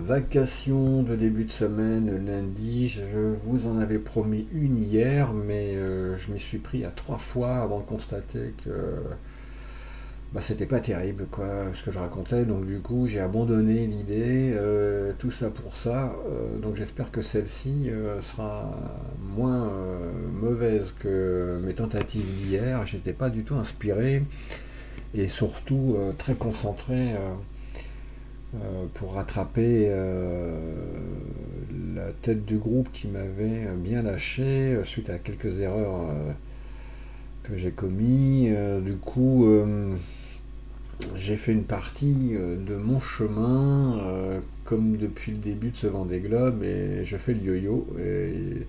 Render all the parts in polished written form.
vacation de début de semaine lundi. Je vous en avais promis une hier, mais je m'y suis pris à 3 fois avant de constater que c'était pas terrible quoi ce que je racontais. Donc du coup j'ai abandonné l'idée, tout ça pour ça. Donc j'espère que celle-ci sera moins mauvaise que mes tentatives d'hier. J'étais pas du tout inspiré et surtout très concentré. Pour rattraper la tête du groupe qui m'avait bien lâché suite à quelques erreurs que j'ai commis. Du coup, j'ai fait une partie de mon chemin comme depuis le début de ce Vendée Globe et je fais le yo-yo. Et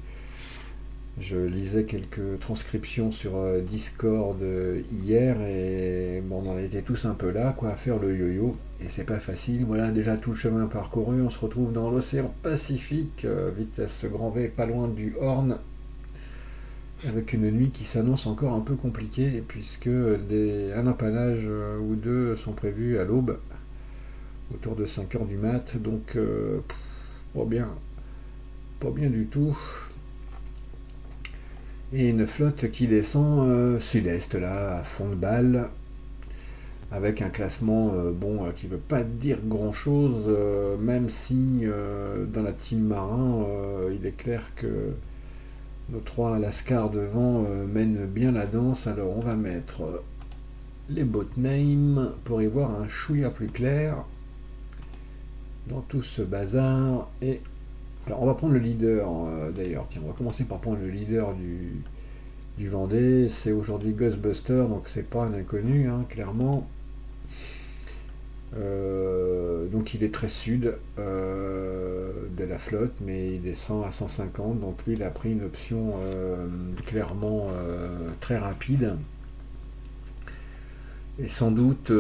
je lisais quelques transcriptions sur Discord hier et bon, on en était tous un peu là, quoi, à faire le yo-yo. Et c'est pas facile. Voilà, déjà tout le chemin parcouru, on se retrouve dans l'océan Pacifique, vitesse grand V, pas loin du Horn, avec une nuit qui s'annonce encore un peu compliquée, puisque un empannage ou deux sont prévus à l'aube, autour de 5 heures du mat. Donc, pas bien, pas bien du tout. Et une flotte qui descend sud-est, là, à fond de balle, avec un classement qui ne veut pas dire grand chose, même si dans la team marin, il est clair que nos trois Lascar devant mènent bien la danse. Alors on va mettre les boat names pour y voir un chouïa plus clair dans tout ce bazar. Et alors on va prendre le leader d'ailleurs, tiens, on va commencer par prendre le leader du Vendée. C'est aujourd'hui Ghostbuster, donc c'est pas un inconnu, hein, clairement. Donc il est très sud de la flotte, mais il descend à 150. Donc lui, il a pris une option clairement très rapide. Et sans doute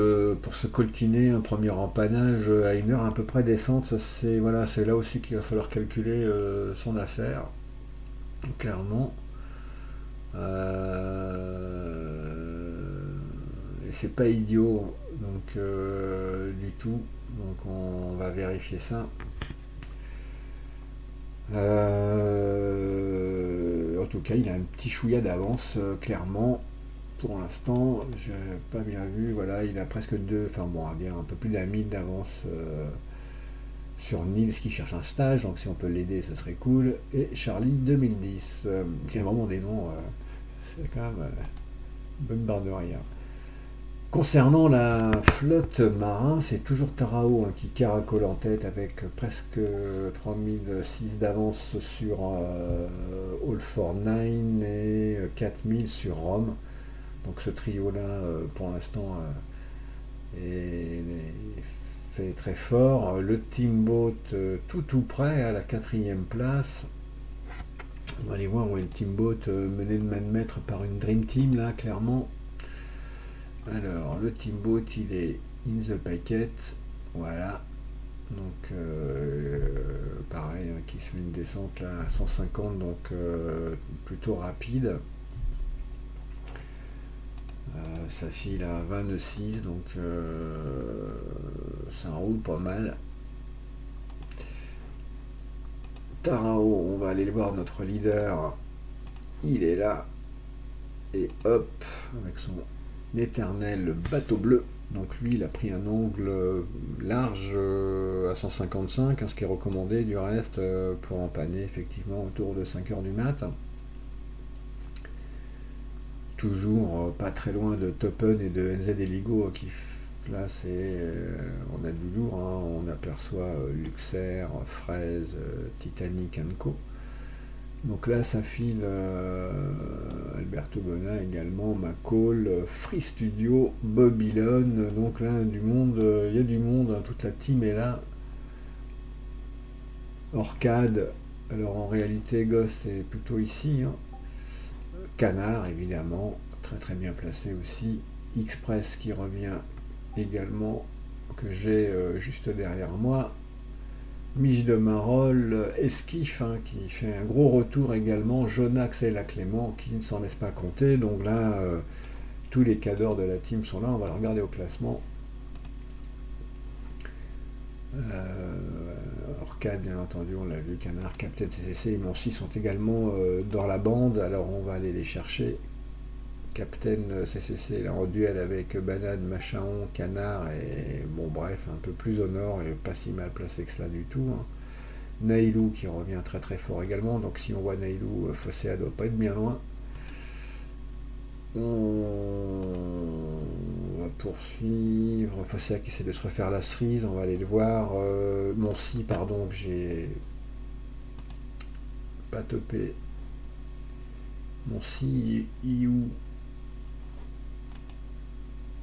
pour se coltiner un premier empannage à une heure à peu près descente, c'est voilà, c'est là aussi qu'il va falloir calculer son affaire, clairement. Et c'est pas idiot donc du tout. Donc on va vérifier ça. En tout cas, il a un petit chouïa d'avance, clairement. Pour l'instant, j'ai pas bien vu. Voilà, il a presque deux, enfin bon, bien un peu plus d'un mille d'avance sur Nils qui cherche un stage. Donc si on peut l'aider, ce serait cool. Et Charlie 2010, qui a vraiment des noms. C'est quand même une bonne barre de rire. Concernant la flotte marin, c'est toujours Tarao hein, qui caracole en tête avec presque 3006 d'avance sur All for Nine et 4000 sur Rome. Donc ce trio-là, pour l'instant, fait très fort. Le Teamboat tout près à la 4e place. On va aller voir où est le Teamboat mené de main de maître par une Dream Team, là, clairement. Alors, le Teamboat, il est in the packet. Voilà. Donc, pareil, hein, qui se fait une descente là à 150, donc plutôt rapide. Ça file à 26, donc ça roule pas mal. Tarao, on va aller voir notre leader. Il est là. Et hop, avec son éternel bateau bleu. Donc lui, il a pris un angle large à 155, hein, ce qui est recommandé du reste pour empanner effectivement autour de 5 heures du mat. Toujours pas très loin de Toppen et de NZ Eligo qui là on a du lourd, hein, on aperçoit Luxair, Fraise, Titanic Co. Donc là ça file Alberto Bona également, McCall, Free Studio, Babylon, donc là du monde, il y a du monde, hein, toute la team est là. Orcade, alors en réalité Ghost est plutôt ici, hein. Canard évidemment, très très bien placé aussi. Express qui revient également, que j'ai juste derrière moi. Mich de Marolles, Esquif hein, qui fait un gros retour également. Jonax et la Clément qui ne s'en laisse pas compter. Donc là, tous les cadors de la team sont là. On va le regarder au classement. Orcade, bien entendu, on l'a vu, Canard, Captain CCC et Moncy sont également dans la bande, alors on va aller les chercher. Captain CCC là en duel avec Banane, Machaon, Canard et bon bref, un peu plus au nord et pas si mal placé que cela du tout, hein. Nailou qui revient très très fort également, donc si on voit Nailou, Fosséa doit pas être bien loin. On va poursuivre. Fosséa qui essaie de se refaire la cerise, on va aller le voir. Moncy, pardon, que j'ai pas topé. Moncy, Iou.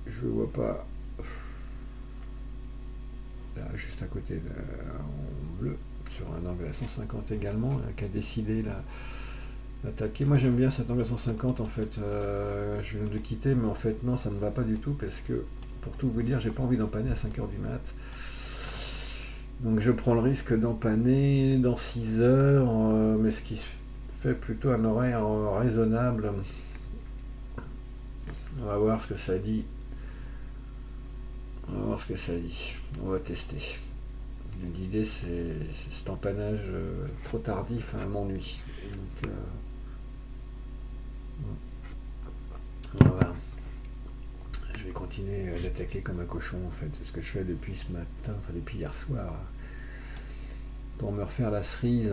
Je le vois pas. Là, juste à côté, en bleu, sur un angle à 150 également, qui a décidé là d'attaquer. Moi j'aime bien cet angle à 150 en fait. Je viens de quitter, mais en fait non, ça ne me va pas du tout parce que, pour tout vous dire, j'ai pas envie d'empanner à 5h du mat. Donc je prends le risque d'empanner dans 6 heures, mais ce qui fait plutôt un horaire raisonnable. On va voir ce que ça dit. On va voir ce que ça dit. On va tester. L'idée c'est cet empannage trop tardif m'ennuie. Donc on va voir. Je vais continuer d'attaquer comme un cochon en fait. C'est ce que je fais depuis ce matin, enfin depuis hier soir. Pour me refaire la cerise.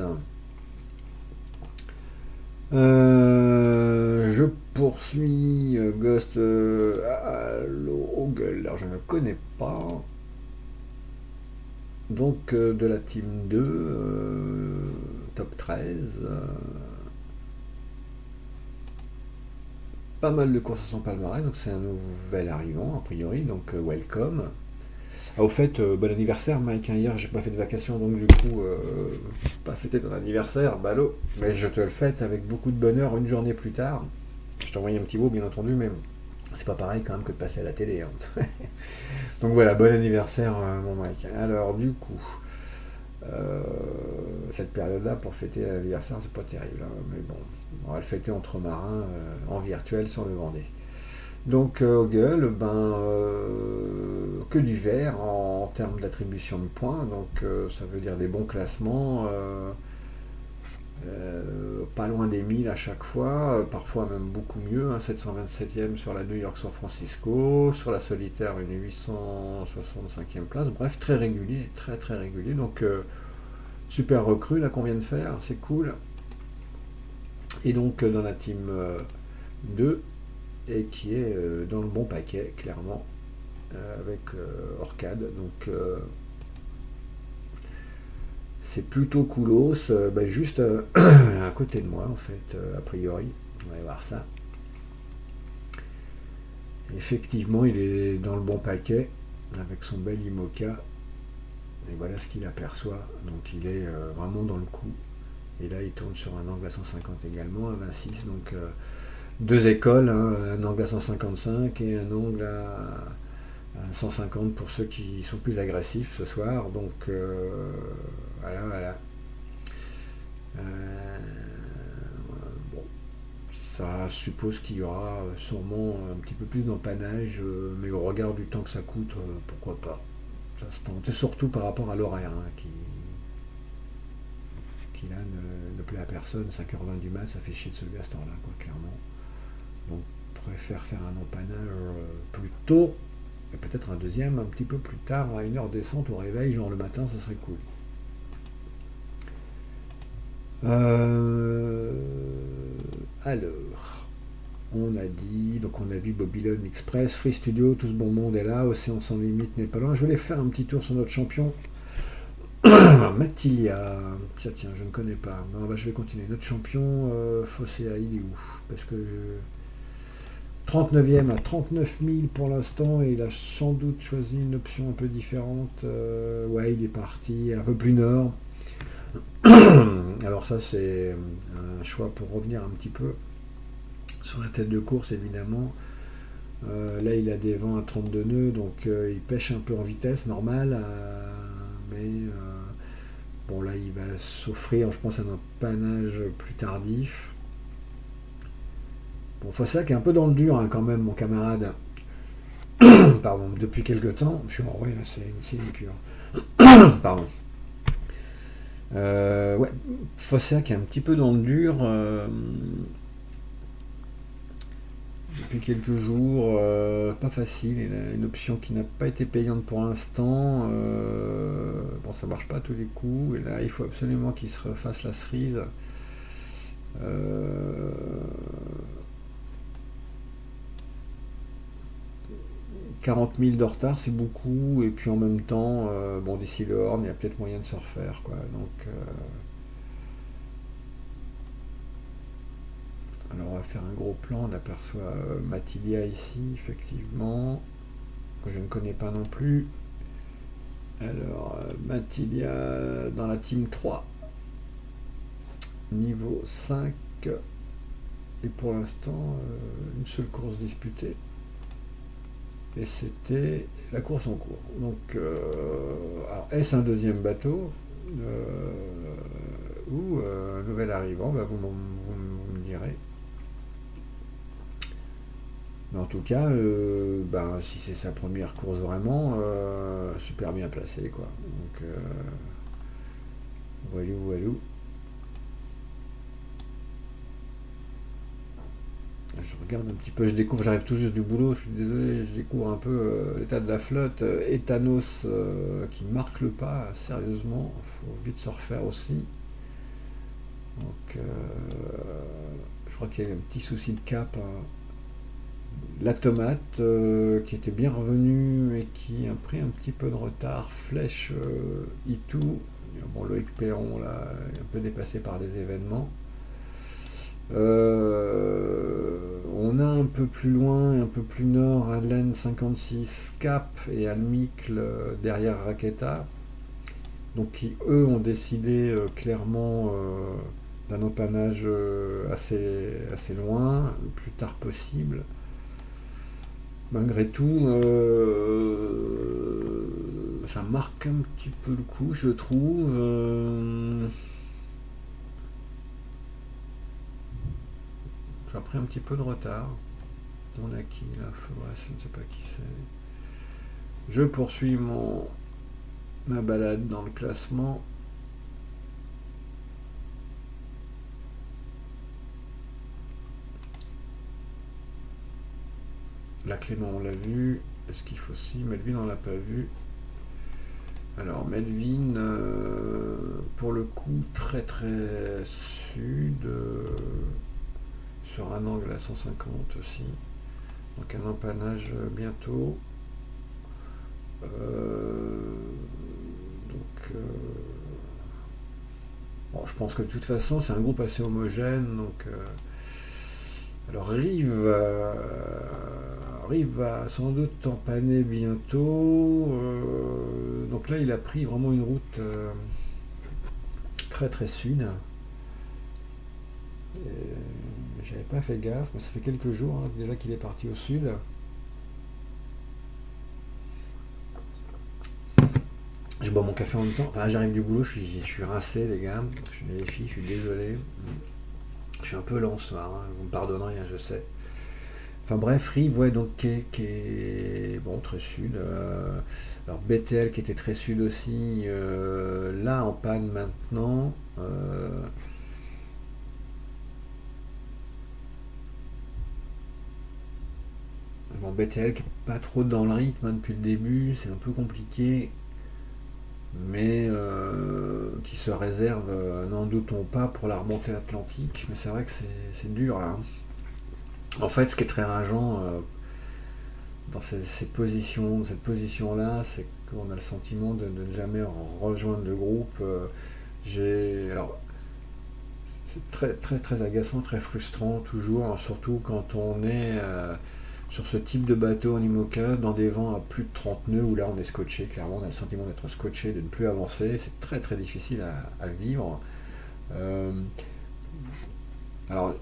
Je poursuis Ghost Halo Gueule. Alors je ne connais pas. Donc de la team 2, top 13. Pas mal de courses à son palmarès, donc c'est un nouvel arrivant a priori, donc welcome. Ah, au fait, bon anniversaire Mike, hein, hier j'ai pas fait de vacation, donc du coup pas fêté ton anniversaire, ballot, mais je te le fête avec beaucoup de bonheur une journée plus tard. Je t'ai envoyé un petit mot bien entendu, mais c'est pas pareil quand même que de passer à la télé, hein. Donc voilà, bon anniversaire mon Mike. Alors du coup, cette période-là pour fêter l'anniversaire c'est pas terrible, hein, mais bon, on va le fêter entre marins en virtuel sur le Vendée. Donc au gueule, que du vert en termes d'attribution de points, donc ça veut dire des bons classements, pas loin des 1000 à chaque fois, parfois même beaucoup mieux, hein, 727e sur la New York-San Francisco, sur la solitaire une 865e place, bref très régulier, très très régulier, donc super recrue là qu'on vient de faire, c'est cool. Et donc dans la team 2, et qui est dans le bon paquet, clairement, avec Orcade. Donc c'est plutôt coolos, juste à côté de moi, en fait, a priori. On va voir ça. Effectivement, il est dans le bon paquet, avec son bel IMOCA. Et voilà ce qu'il aperçoit. Donc il est vraiment dans le coup. Et là, il tourne sur un angle à 150 également, à 26. Donc deux écoles, hein, un angle à 155 et un angle à 150 pour ceux qui sont plus agressifs ce soir. Donc voilà. Bon, ça suppose qu'il y aura sûrement un petit peu plus d'empannage, mais au regard du temps que ça coûte, pourquoi pas. Ça se tente. Et surtout par rapport à l'horaire, hein, qui là ne plaît à personne. 5h20 du mat, ça fait chier de se lever à cette heure-là, quoi, clairement. Donc préfère faire un empannage plus tôt, et peut-être un deuxième un petit peu plus tard, à une heure décente au réveil, genre le matin, ce serait cool. Alors, on a dit, donc on a vu Babylon Express, Free Studio, tout ce bon monde est là, Océan sans limite n'est pas loin. Je voulais faire un petit tour sur notre champion. Matilia, tiens, je ne connais pas. Non, je vais continuer. Notre champion, Fosséa, il est où? Parce que 39e à 39 000 pour l'instant, et il a sans doute choisi une option un peu différente. Ouais, il est parti un peu plus nord. Alors ça, c'est un choix pour revenir un petit peu sur la tête de course, évidemment. Là, il a des vents à 32 nœuds, donc il pêche un peu en vitesse, normal. Mais bon, là, il va s'offrir, je pense, un empannage plus tardif. Bon, Fossac est un peu dans le dur, hein, quand même, mon camarade. Pardon, depuis quelques temps, je suis en vrai, c'est une sinecure. Pardon. Ouais, Fossa qui est un petit peu dans le dur depuis quelques jours, pas facile. Il a une option qui n'a pas été payante pour l'instant. Bon, ça marche pas à tous les coups. Et là, il faut absolument qu'il se refasse la cerise. Euh, 40 000 de retard, c'est beaucoup. Et puis en même temps, bon, d'ici le Horn, il y a peut-être moyen de se refaire, quoi. Donc, alors on va faire un gros plan. On aperçoit Matilia ici, effectivement, que je ne connais pas non plus. Alors, Matilia dans la team 3, niveau 5, et pour l'instant, une seule course disputée. Et c'était la course en cours. Donc, alors, est-ce un deuxième bateau ou un nouvel arrivant? Bah, vous me direz. Mais en tout cas, ben, si c'est sa première course vraiment, super bien placé, quoi. Donc, voilou, voilou. Je regarde un petit peu, je découvre, j'arrive tout juste du boulot, je suis désolé, je découvre un peu l'état de la flotte. Etanos qui marque le pas, sérieusement, il faut vite se refaire aussi. Donc, je crois qu'il y a eu un petit souci de cap, hein. La tomate qui était bien revenue et qui a pris un petit peu de retard. Flèche Itou. Bon, Loïc Perron là, est un peu dépassé par les événements. On a un peu plus loin et un peu plus nord Allen 56 Cap et Almicle derrière Raqueta. Donc qui eux ont décidé clairement d'un empannage assez loin, le plus tard possible. Malgré tout, ça marque un petit peu le coup, je trouve. Ça a pris un petit peu de retard. On a qui là? Je ne sais pas qui c'est. Je poursuis ma balade dans le classement. La Clément, on l'a vu. Est-ce qu'il faut aussi Melvin, on l'a pas vu. Alors, Melvin, pour le coup, très très sud, sur un angle à 150 aussi. Donc, un empannage bientôt. Donc, bon, je pense que de toute façon, c'est un groupe assez homogène. Donc, alors, Rive va sans doute empanner bientôt. Donc là, il a pris vraiment une route très très sud. J'avais pas fait gaffe, mais ça fait quelques jours hein, déjà qu'il est parti au sud. Je bois mon café en même temps. Enfin, j'arrive du boulot, je suis rincé, les gars. Je suis les filles, je suis désolé. Je suis un peu lent ce soir, hein, vous me pardonnerez, hein, je sais. Enfin bref, Rive, ouais, donc qui est bon, très sud. Alors BTL qui était très sud aussi, là en panne maintenant. Bon, BTL qui est pas trop dans le rythme hein, depuis le début, c'est un peu compliqué, mais qui se réserve, n'en doutons pas, pour la remontée atlantique. Mais c'est vrai que c'est dur là, hein. En fait, ce qui est très rageant dans ces positions, cette position-là, c'est qu'on a le sentiment de ne jamais rejoindre le groupe. Alors, c'est très très très agaçant, très frustrant toujours, hein, surtout quand on est sur ce type de bateau en IMOCA, dans des vents à plus de 30 nœuds, où là on est scotché, clairement on a le sentiment d'être scotché, de ne plus avancer, c'est très très difficile à vivre. Euh, alors,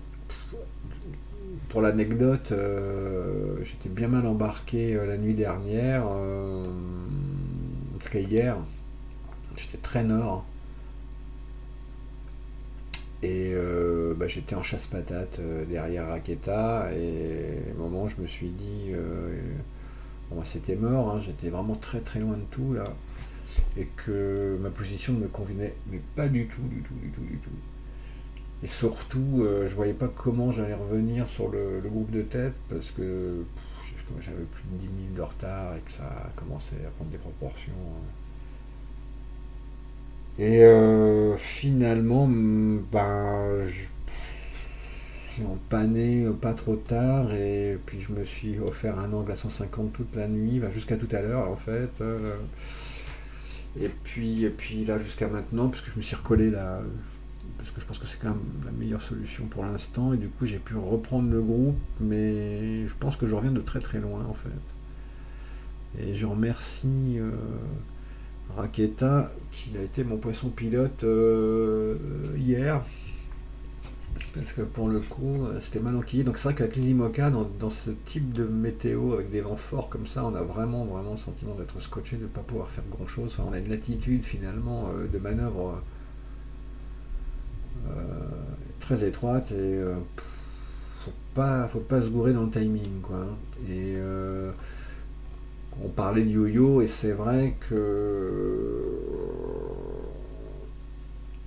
pour l'anecdote, j'étais bien mal embarqué la nuit dernière, en tout cas hier, j'étais très nord, et bah, j'étais en chasse-patate derrière Raqueta, et à un moment je me suis dit, bon, c'était mort, hein, j'étais vraiment très très loin de tout là. et que ma position ne me convenait mais pas du tout, du tout, du tout, du tout. Et surtout, je voyais pas comment j'allais revenir sur le groupe de tête parce que j'avais plus de 10 000 de retard et que ça commençait à prendre des proportions. Et finalement, j'ai empanné pas trop tard et puis je me suis offert un angle à 150 toute la nuit, jusqu'à tout à l'heure en fait. Et puis là jusqu'à maintenant, parce que je me suis recollé là, parce que je pense que c'est quand même la meilleure solution pour l'instant, et du coup j'ai pu reprendre le groupe, mais je pense que je reviens de très très loin en fait. Et je remercie Raketa qui a été mon poisson pilote hier, parce que pour le coup c'était mal enquillé. Donc c'est vrai qu'avec les IMOCA, dans ce type de météo, avec des vents forts comme ça, on a vraiment vraiment le sentiment d'être scotché, de ne pas pouvoir faire grand chose. Enfin, on a une latitude finalement de manœuvre euh, très étroite, et faut pas se gourer dans le timing quoi. Et on parlait de yo-yo, et c'est vrai que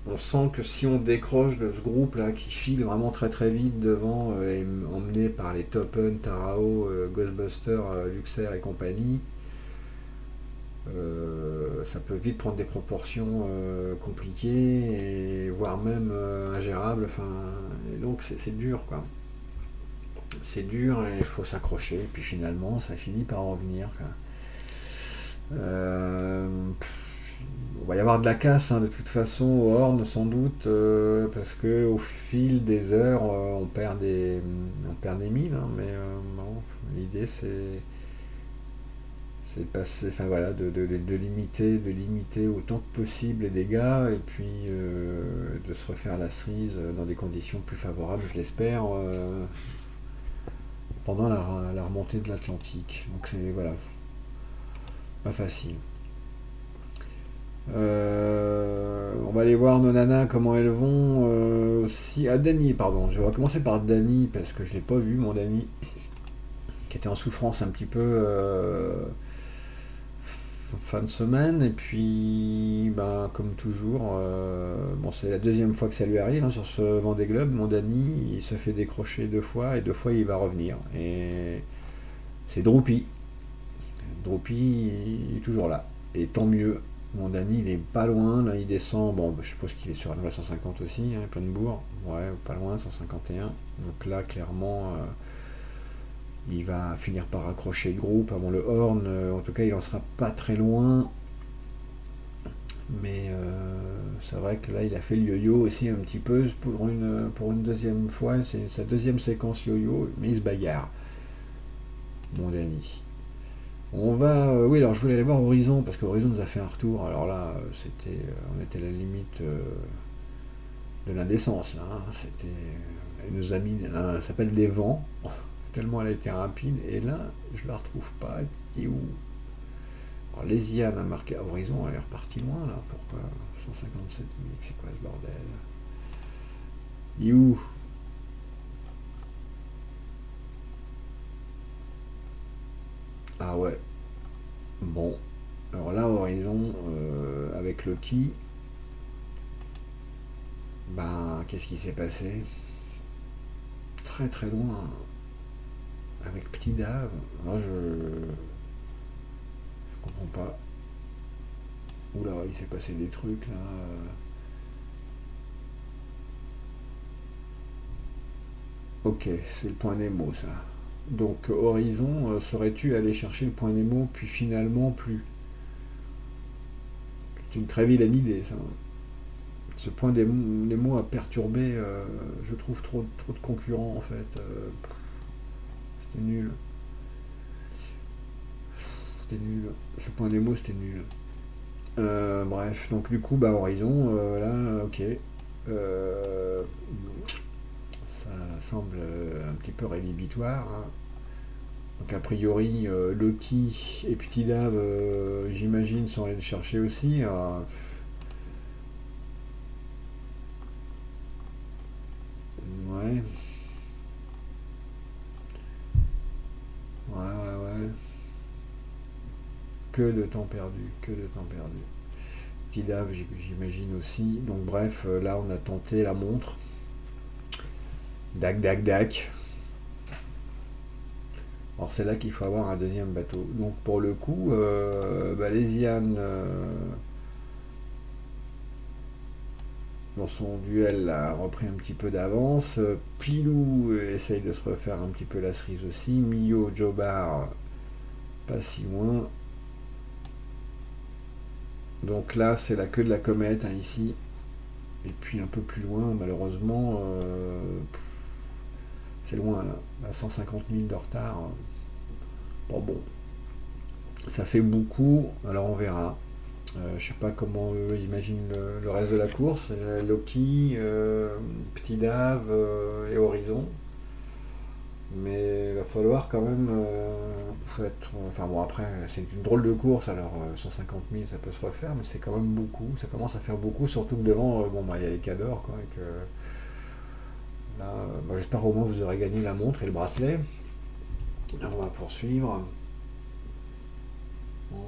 on sent que si on décroche de ce groupe là qui file vraiment très très vite devant, et emmené par les Toppen, Tarao, Ghostbusters, Luxer et compagnie, ça peut vite prendre des proportions compliquées, et voire même ingérables. Enfin, et donc c'est dur quoi. C'est dur et il faut s'accrocher. Et puis finalement, ça finit par revenir quoi. Euh, on va y avoir de la casse hein, de toute façon au Horn sans doute, parce que au fil des heures on perd des milles hein, mais bon, l'idée c'est passer, enfin voilà, de limiter autant que possible les dégâts, et puis de se refaire la cerise dans des conditions plus favorables, je l'espère, pendant la remontée de l'Atlantique. Donc c'est voilà, pas facile. On va aller voir nos nanas comment elles vont aussi. Ah, Dany, pardon. Je vais commencer par Dany parce que je l'ai pas vu, mon Dany, qui était en souffrance un petit peu fin de semaine. Et puis, ben, comme toujours, bon, c'est la deuxième fois que ça lui arrive hein, sur ce Vendée Globe. Mon Dany, il se fait décrocher 2 fois, et 2 fois il va revenir. Et c'est Droupi. Droupi, il est toujours là. Et tant mieux. Mon Dany, il est pas loin, là, il descend. Bon, je suppose qu'il est sur la 150 aussi, hein, plein de bourg. Ouais, pas loin, 151. Donc là, clairement, il va finir par accrocher le groupe avant le Horn. En tout cas, il en sera pas très loin. Mais c'est vrai que là, il a fait le yo-yo aussi un petit peu pour une deuxième fois. C'est sa deuxième séquence yo-yo, mais il se bagarre, mon Dany. On va. Oui, alors je voulais aller voir Horizon, parce que Horizon nous a fait un retour. Alors là, on était à la limite de l'indécence, là. Hein. Elle nous a mis. Ça s'appelle des vents, tellement elle a été rapide. Et là, je la retrouve pas. Elle est où? Alors, Lésiane a marqué à Horizon, elle est repartie loin, là. Pourquoi 157 000, c'est quoi ce bordel? Il est où? Ah ouais, bon. Alors là, Horizon, avec Loki, ben, qu'est-ce qui s'est passé? Très très loin, avec Petit Dave. Moi, je comprends pas. Oula, il s'est passé des trucs là. Ok, c'est le point Nemo ça. Donc Horizon, serais-tu allé chercher le point Nemo puis finalement plus? C'est une très vilaine idée ça. Ce point Nemo a perturbé, je trouve, trop, trop de concurrents en fait. C'était nul. C'était nul. Ce point Nemo c'était nul. Bref, donc du coup, bah Horizon, là, ok. Euh, Ça semble un petit peu rédhibitoire. Hein. Donc a priori, Loki et Petit Dave, j'imagine, sont allés le chercher aussi. Ouais, ouais, ouais, ouais. que de temps perdu, que de temps perdu. Petit Dave, j'imagine aussi. Donc bref, là on a tenté la montre. Dac, dac, dac. Alors c'est là qu'il faut avoir un deuxième bateau. Donc pour le coup, Léziane, dans son duel, a repris un petit peu d'avance. Pilou essaye de se refaire un petit peu la cerise aussi. Mio, Jobar, pas si loin. Donc là, c'est la queue de la comète, hein, ici. Et puis un peu plus loin, malheureusement, c'est loin, là, à 150 000 de retard. Bon, ça fait beaucoup, alors on verra. Je sais pas comment eux imaginent le reste de la course. Loki, Petit Dave et Horizon. Mais il va falloir quand même. Enfin bon, après, c'est une drôle de course, alors 150 000 ça peut se refaire, mais c'est quand même beaucoup. Ça commence à faire beaucoup, surtout que devant, il y a les cadors, quoi. Et que, là, j'espère au moins vous aurez gagné la montre et le bracelet. Là, on va poursuivre. Bon.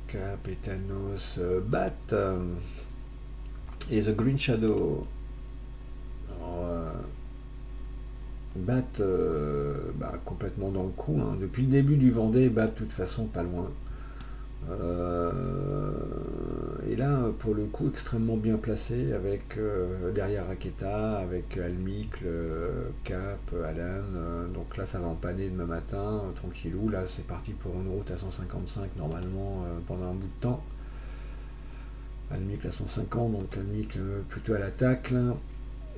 Capetanos Bat et The Green Shadow. Alors, Bat complètement dans le coup, hein. Depuis le début du Vendée, Bat de toute façon pas loin. Et là, pour le coup, extrêmement bien placé avec derrière Raketa, avec Almicle, Cap, Alan. Donc là, ça va empanner demain matin, tranquillou. Là, c'est parti pour une route à 155 normalement pendant un bout de temps. Almicle à 150, donc Almicle plutôt à l'attaque là.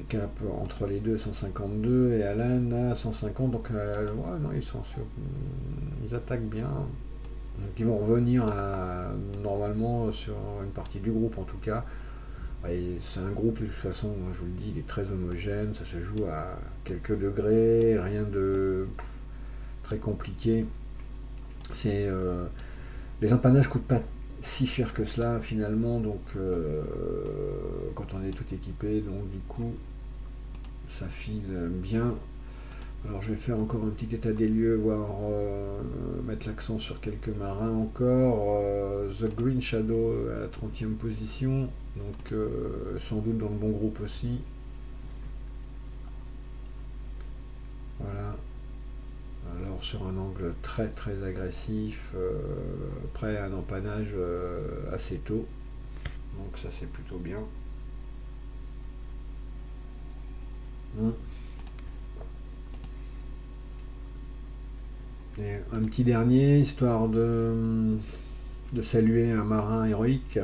Cap entre les deux 152 et Alan à 150. Donc non, ils attaquent bien. Donc ils vont revenir normalement sur une partie du groupe en tout cas. Et c'est un groupe de toute façon, je vous le dis, il est très homogène, ça se joue à quelques degrés, rien de très compliqué. Les empannages coûtent pas si cher que cela finalement, donc quand on est tout équipé, donc du coup ça file bien. Alors je vais faire encore un petit état des lieux, mettre l'accent sur quelques marins encore. The Green Shadow à la 30e position, donc sans doute dans le bon groupe aussi. Voilà. Alors sur un angle très très agressif, prêt à un empannage assez tôt. Donc ça c'est plutôt bien. Et un petit dernier, histoire de saluer un marin héroïque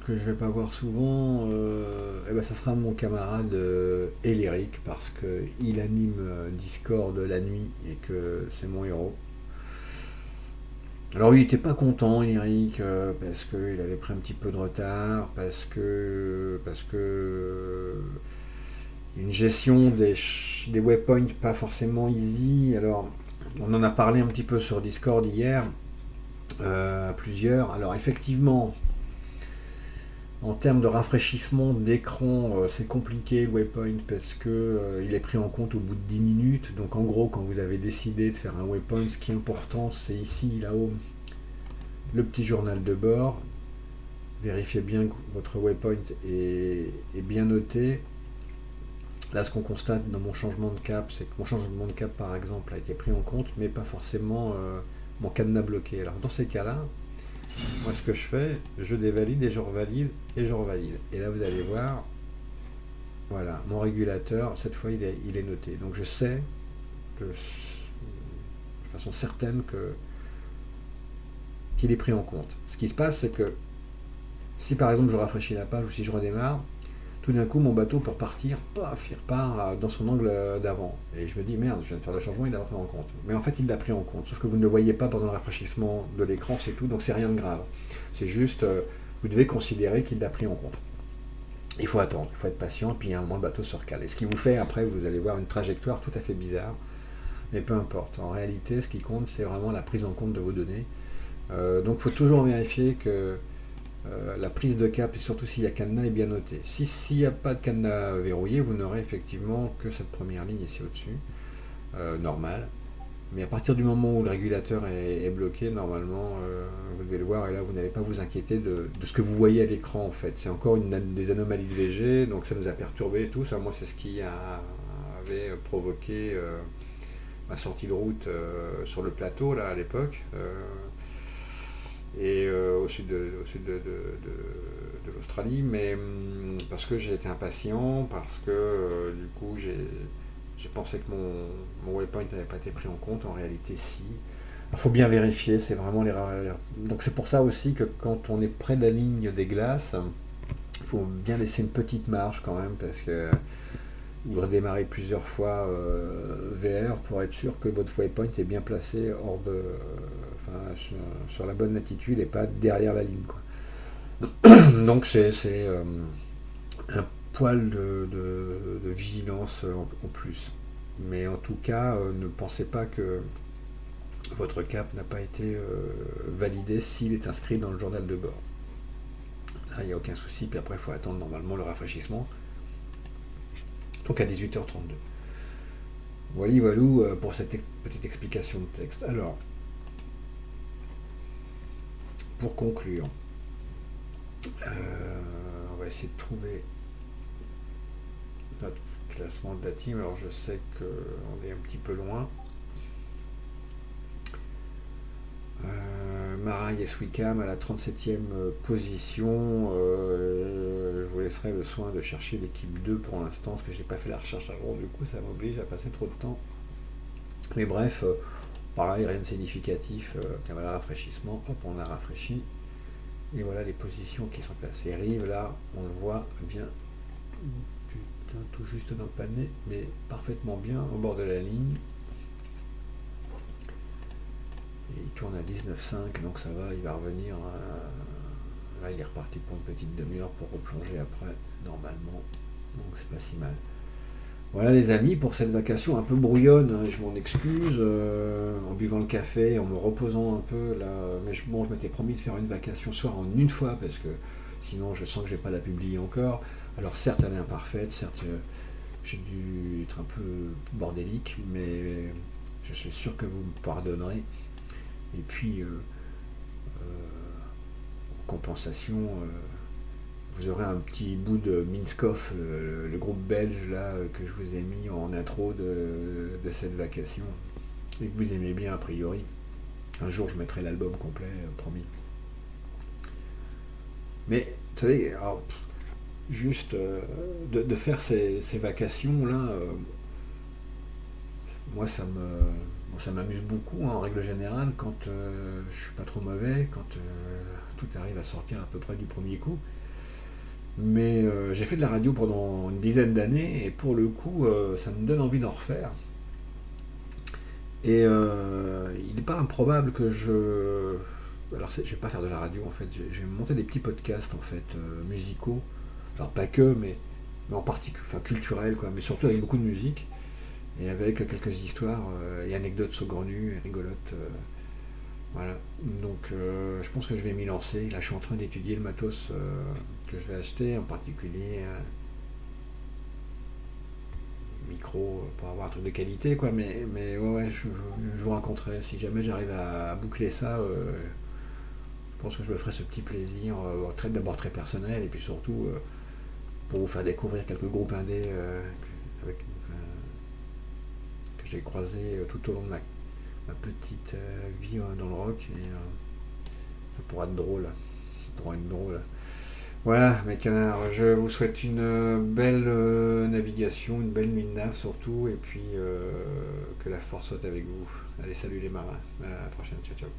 que je vais pas voir souvent. Ça sera mon camarade Eléric, parce qu'il anime Discord la nuit et que c'est mon héros. Alors il était pas content, Eléric, parce qu'il avait pris un petit peu de retard, parce que une gestion des waypoints pas forcément easy. Alors, on en a parlé un petit peu sur Discord hier, à plusieurs. Alors, effectivement, en termes de rafraîchissement d'écran, c'est compliqué le waypoint parce que il est pris en compte au bout de 10 minutes. Donc, en gros, quand vous avez décidé de faire un waypoint, ce qui est important, c'est ici, là-haut, le petit journal de bord. Vérifiez bien que votre waypoint est bien noté. Là, ce qu'on constate dans mon changement de cap, c'est que mon changement de cap, par exemple, a été pris en compte, mais pas forcément mon cadenas bloqué. Alors, dans ces cas-là, moi, ce que je fais, je dévalide et je revalide et je revalide. Et là, vous allez voir, voilà, mon régulateur, cette fois, il est noté. Donc, je sais de façon certaine qu'il est pris en compte. Ce qui se passe, c'est que si, par exemple, je rafraîchis la page ou si je redémarre, tout d'un coup, mon bateau, pour partir, paf, il repart dans son angle d'avant. Et je me dis, merde, je viens de faire le changement, il l'a pris en compte. Mais en fait, il l'a pris en compte. Sauf que vous ne le voyez pas pendant le rafraîchissement de l'écran, c'est tout, donc c'est rien de grave. C'est juste, vous devez considérer qu'il l'a pris en compte. Il faut attendre, il faut être patient, puis à un moment, le bateau se recale. Et ce qui vous fait, après, vous allez voir une trajectoire tout à fait bizarre. Mais peu importe. En réalité, ce qui compte, c'est vraiment la prise en compte de vos données. Donc, il faut toujours vérifier que la prise de cap, et surtout si le cadenas est bien noté. S'il n'y a pas de cadenas verrouillé, vous n'aurez effectivement que cette première ligne ici au-dessus, normale. Mais à partir du moment où le régulateur est bloqué, normalement, vous devez le voir, et là vous n'allez pas vous inquiéter de ce que vous voyez à l'écran en fait. C'est encore des anomalies de VG, donc ça nous a perturbé et tout. Ça, moi, c'est ce qui avait provoqué ma sortie de route sur le plateau là à l'époque, et au sud de l'Australie, mais parce que j'ai été impatient, parce que du coup j'ai pensé que mon waypoint n'avait pas été pris en compte. En réalité, si. Il faut bien vérifier, c'est vraiment l'erreur. Donc c'est pour ça aussi que quand on est près de la ligne des glaces, il faut bien laisser une petite marge quand même, parce que vous redémarrez plusieurs fois VR pour être sûr que votre waypoint est bien placé sur la bonne latitude et pas derrière la ligne, quoi. Donc c'est un poil de vigilance en plus. Mais en tout cas, ne pensez pas que votre cap n'a pas été validé s'il est inscrit dans le journal de bord. Là, il n'y a aucun souci, puis après, il faut attendre normalement le rafraîchissement. Donc à 18h32. Voilà pour cette petite explication de texte. Alors, pour conclure, on va essayer de trouver notre classement de la team. Alors je sais qu'on est un petit peu loin. Maraille et Swicam à la 37e position. Je vous laisserai le soin de chercher l'équipe 2 pour l'instant, parce que j'ai pas fait la recherche avant, du coup ça m'oblige à passer trop de temps. Mais bref, pareil, rien de significatif. Voilà, rafraîchissement, hop, on a rafraîchi. Et voilà les positions qui sont placées. Rive là, on le voit bien, putain, tout juste dans le panier, mais parfaitement bien au bord de la ligne. Et il tourne à 19,5, donc ça va, il va revenir. Là, il est reparti pour une petite demi-heure pour replonger après, normalement. Donc c'est pas si mal. Voilà les amis, pour cette vacation un peu brouillonne, hein, je m'en excuse, en buvant le café, en me reposant un peu là, mais je m'étais promis de faire une vacation soir en une fois, parce que sinon je sens que je vais pas la publier encore. Alors certes elle est imparfaite, certes j'ai dû être un peu bordélique, mais je suis sûr que vous me pardonnerez. Et puis en compensation, vous aurez un petit bout de Minskoff, le groupe belge là que je vous ai mis en intro de cette vacation, et que vous aimez bien a priori. Un jour je mettrai l'album complet, promis. Mais vous savez, alors, juste de faire ces vacations là, moi ça m'amuse beaucoup, hein, en règle générale, quand je suis pas trop mauvais, quand tout arrive à sortir à peu près du premier coup. Mais j'ai fait de la radio pendant une dizaine d'années, et pour le coup, ça me donne envie d'en refaire. Et il n'est pas improbable que je... Alors je vais pas faire de la radio en fait, je vais monter des petits podcasts en fait, musicaux. Alors pas que, mais en particulier, enfin culturels quoi, mais surtout avec beaucoup de musique. Et avec quelques histoires et anecdotes saugrenues et rigolotes. Voilà. Donc je pense que je vais m'y lancer. Là je suis en train d'étudier le matos que je vais acheter, en particulier micro pour avoir un truc de qualité quoi, mais ouais, je vous raconterai si jamais j'arrive à boucler ça. Je pense que je me ferai ce petit plaisir, d'abord très personnel, et puis surtout pour vous faire découvrir quelques groupes indés avec, que j'ai croisés tout au long de ma petite vie dans le rock, et ça pourra être drôle. Ça pourra être drôle. Voilà, mes canards, je vous souhaite une belle navigation, une belle nuit de nav surtout, et puis que la force soit avec vous. Allez, salut les marins, à la prochaine, ciao ciao.